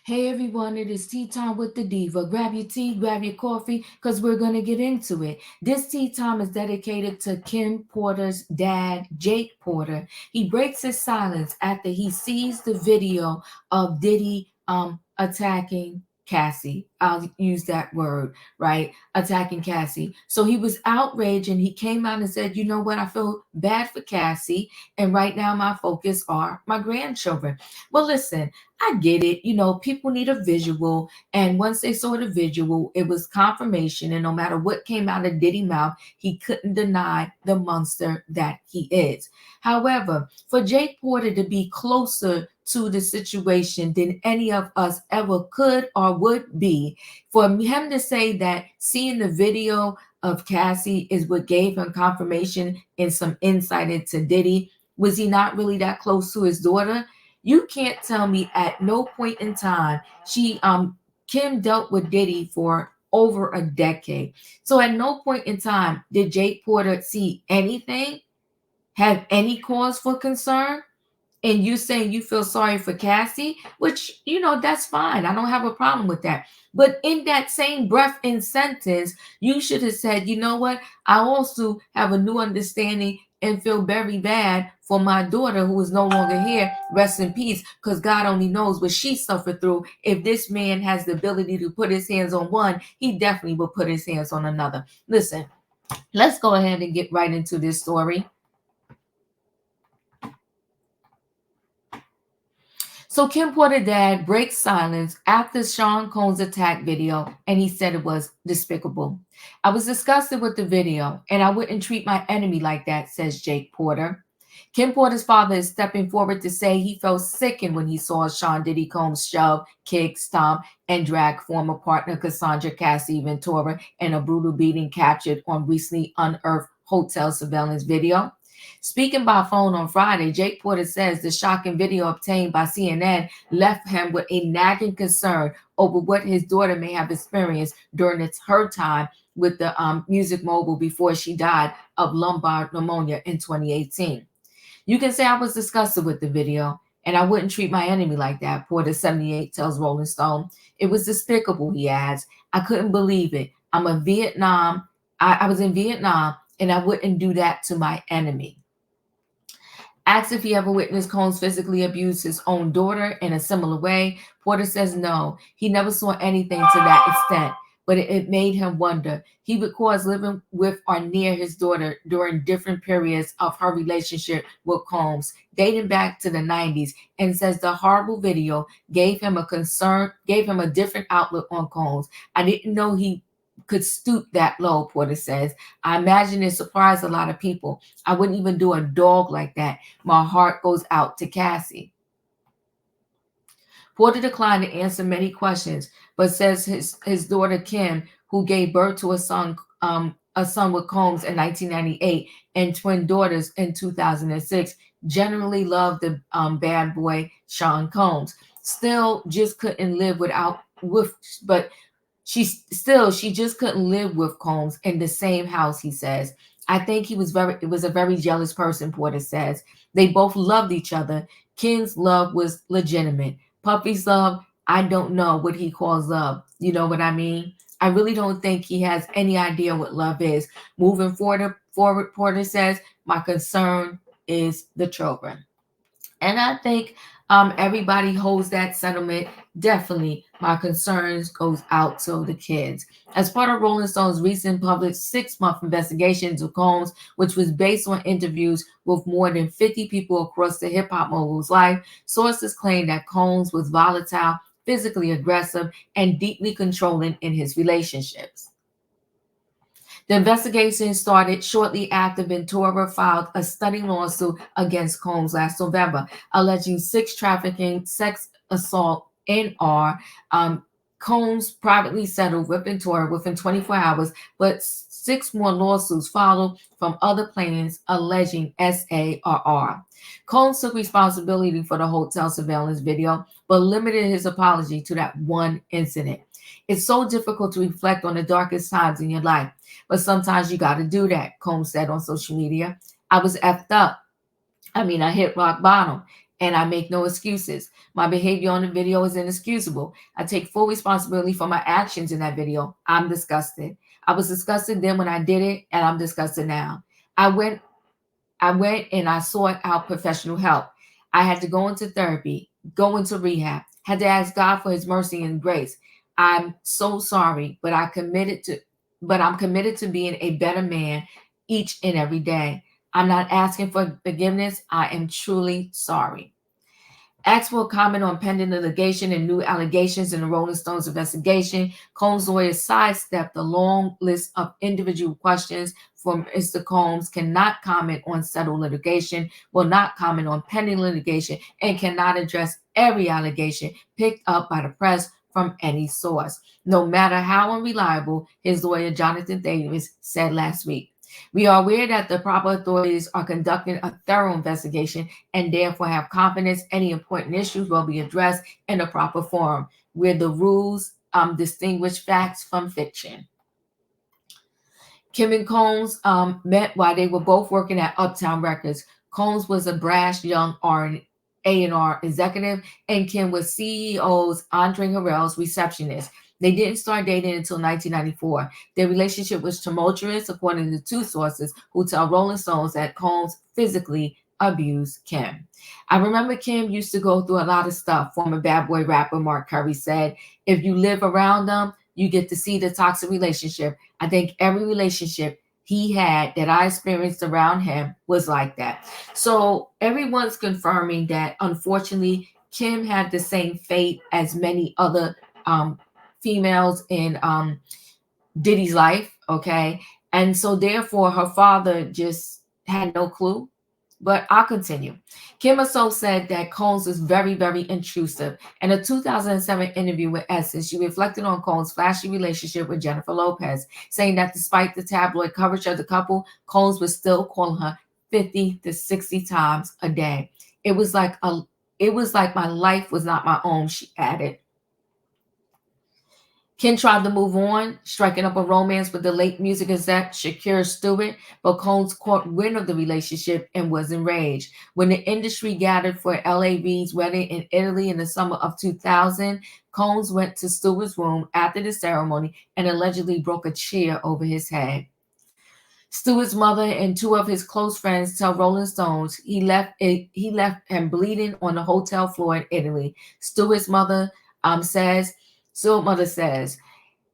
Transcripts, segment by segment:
Hey everyone, it is tea time with the diva. Grab your tea, grab your coffee, because we're going to get into it. This tea time is dedicated to Kim Porter's dad, Jake Porter. He breaks his silence after he sees the video of Diddy attacking Cassie. I'll use that word, right? Attacking Cassie. So he was outraged and he came out and said, you know what? I feel bad for Cassie. And right now my focus are my grandchildren. Well, listen, I get it. People need a visual. And once they saw the visual, it was confirmation. And no matter what came out of Diddy's mouth, he couldn't deny the monster that he is. However, for Jake Porter to be closer to the situation than any of us ever could or would be, for him to say that seeing the video of Cassie is what gave him confirmation and some insight into Diddy, was he not really that close to his daughter? You can't tell me at no point in time Kim dealt with Diddy for over a decade. So at no point in time did Jake Porter see anything, have any cause for concern. And you saying you feel sorry for Cassie, which, that's fine. I don't have a problem with that. But in that same breath and sentence, you should have said, you know what? I also have a new understanding and feel very bad for my daughter who is no longer here. Rest in peace, because God only knows what she suffered through. If this man has the ability to put his hands on one, he definitely will put his hands on another. Listen, let's go ahead and get right into this story. So Kim Porter dad breaks silence after Sean Combs' attack video, and he said it was despicable. I was disgusted with the video, and I wouldn't treat my enemy like that, says Jake Porter. Kim Porter's father is stepping forward to say he felt sickened when he saw Sean Diddy Combs shove, kick, stomp, and drag former partner Cassandra Cassie Ventura in a brutal beating captured on recently unearthed hotel surveillance video. Speaking by phone on Friday, Jake Porter says the shocking video obtained by CNN left him with a nagging concern over what his daughter may have experienced during her time with the music mogul before she died of lumbar pneumonia in 2018. You can say I was disgusted with the video, and I wouldn't treat my enemy like that, Porter 78 tells Rolling Stone. It was despicable, he adds. I couldn't believe it. I was in Vietnam, and I wouldn't do that to my enemy. Asked if he ever witnessed Combs physically abuse his own daughter in a similar way, Porter says no, he never saw anything to that extent, but it made him wonder. He recalls living with or near his daughter during different periods of her relationship with Combs, dating back to the 90s, and says the horrible video gave him a different outlook on Combs. I didn't know he could stoop that low, Porter says. I imagine it surprised a lot of people. I wouldn't even do a dog like that. My heart goes out to Cassie. Porter declined to answer many questions, but says his daughter Kim, who gave birth to a son with Combs in 1998 and twin daughters in 2006, generally loved the bad boy Sean Combs. Still, just couldn't live but she just couldn't live with Combs in the same house, he says. I think it was a very jealous person, Porter says. They both loved each other. Kim's love was legitimate. Puffy's love, I don't know what he calls love. You know what I mean? I really don't think he has any idea what love is. Moving forward, Porter says, my concern is the children. And I think everybody holds that sentiment. Definitely, my concerns goes out to the kids. As part of Rolling Stone's recent public 6-month investigation into Combs, which was based on interviews with more than 50 people across the hip-hop mogul's life, sources claim that Combs was volatile, physically aggressive, and deeply controlling in his relationships. The investigation started shortly after Ventura filed a stunning lawsuit against Combs last November, alleging sex trafficking, sex assault, and Combs privately settled with Ventura within 24 hours, but 6 more lawsuits followed from other plaintiffs alleging SARR. Combs took responsibility for the hotel surveillance video, but limited his apology to that one incident. It's so difficult to reflect on the darkest times in your life, but sometimes you got to do that, Combs said on social media. I was effed up. I hit rock bottom. and I make no excuses. My behavior on the video is inexcusable. I take full responsibility for my actions in that video. I'm disgusted. I was disgusted then when I did it, and I'm disgusted now. I went and I sought out professional help. I had to go into therapy, go into rehab, had to ask God for his mercy and grace. I'm so sorry, but I'm committed to being a better man each and every day. I'm not asking for forgiveness. I am truly sorry. Asked for a comment on pending litigation and new allegations in the Rolling Stones investigation. Combs' lawyers sidestepped the long list of individual questions from Mr. Combs, cannot comment on settled litigation, will not comment on pending litigation, and cannot address every allegation picked up by the press from any source, no matter how unreliable, his lawyer Jonathan Davis said last week. We are aware that the proper authorities are conducting a thorough investigation and therefore have confidence any important issues will be addressed in a proper forum where the rules distinguish facts from fiction. Kim and Combs met while they were both working at Uptown Records. Combs was a brash young A&R executive, and Kim was CEO's Andre Harrell's receptionist. They didn't start dating until 1994. Their relationship was tumultuous, according to two sources who tell Rolling Stones that Combs physically abused Kim. I remember Kim used to go through a lot of stuff, former Bad Boy rapper Mark Curry said. If you live around them, you get to see the toxic relationship. I think every relationship he had that I experienced around him was like that. So everyone's confirming that, unfortunately, Kim had the same fate as many other females in Diddy's life, okay? And so therefore her father just had no clue. But I'll continue. Kim also said that Combs was very, very intrusive. In a 2007 interview with Essence, she reflected on Combs' flashy relationship with Jennifer Lopez, saying that despite the tabloid coverage of the couple, Combs was still calling her 50 to 60 times a day. It was like my life was not my own, she added. Kim tried to move on, striking up a romance with the late music exec Shakir Stewart, but Combs caught wind of the relationship and was enraged. When the industry gathered for LAB's wedding in Italy in the summer of 2000, Combs went to Stewart's room after the ceremony and allegedly broke a chair over his head. Stewart's mother and two of his close friends tell Rolling Stones he left him bleeding on the hotel floor in Italy. Stewart's mother says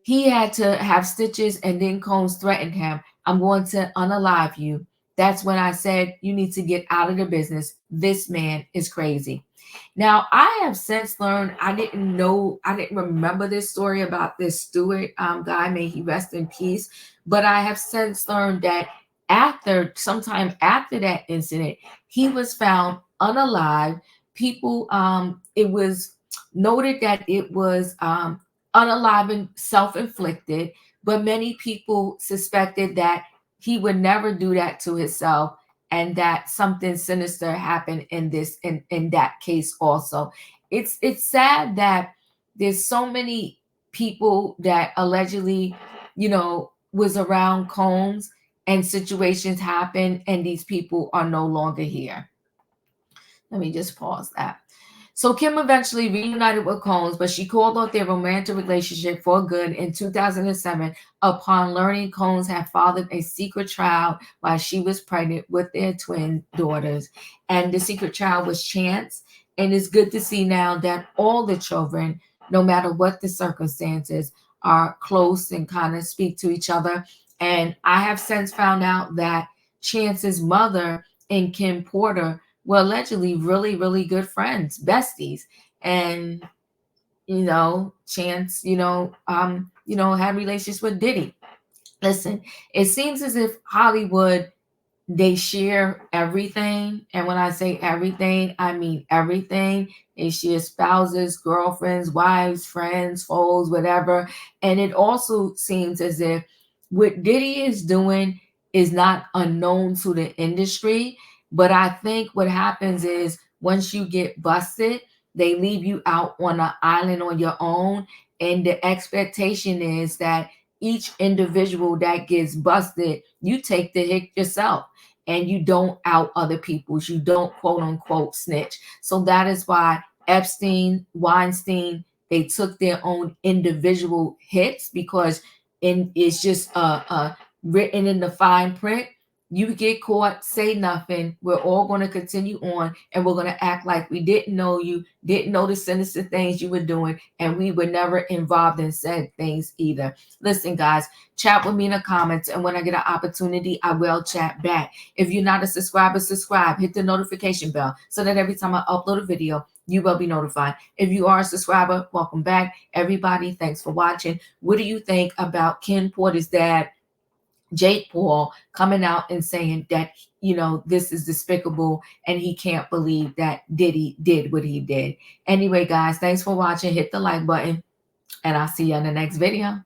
he had to have stitches, and then Combs threatened him, I'm going to unalive you. That's when I said, you need to get out of the business. This man is crazy. Now, I have since learned, I didn't remember this story about this Stewart guy, may he rest in peace, but I have since learned that sometime after that incident, he was found unalive. People, it was noted that it was unalive and self-inflicted, but many people suspected that he would never do that to himself and that something sinister happened in that case also. It's sad that there's so many people that allegedly, was around Combs and situations happen and these people are no longer here. Let me just pause that. So Kim eventually reunited with Combs, but she called off their romantic relationship for good in 2007 upon learning Combs had fathered a secret child while she was pregnant with their twin daughters. And the secret child was Chance. And it's good to see now that all the children, no matter what the circumstances, are close and kind of speak to each other. And I have since found out that Chance's mother and Kim Porter were allegedly really, really good friends, besties. And, Chance, had relations with Diddy. Listen, it seems as if Hollywood, they share everything. And when I say everything, I mean everything. They share spouses, girlfriends, wives, friends, foes, whatever. And it also seems as if what Diddy is doing is not unknown to the industry. But I think what happens is once you get busted, they leave you out on an island on your own. And the expectation is that each individual that gets busted, you take the hit yourself. and you don't out other people's. You don't quote unquote snitch. So that is why Epstein, Weinstein, they took their own individual hits, because it's just written in the fine print. You get caught, say nothing. We're all going to continue on, and we're going to act like we didn't know you, didn't know the sinister things you were doing, and we were never involved in said things either. Listen, guys, chat with me in the comments, and when I get an opportunity, I will chat back. If you're not a subscriber, subscribe. Hit the notification bell so that every time I upload a video, you will be notified. If you are a subscriber, welcome back. Everybody, thanks for watching. What do you think about Ken Porter's dad, Jake Paul, coming out and saying that, this is despicable and he can't believe that Diddy did what he did? Anyway, guys, thanks for watching. Hit the like button, and I'll see you in the next video.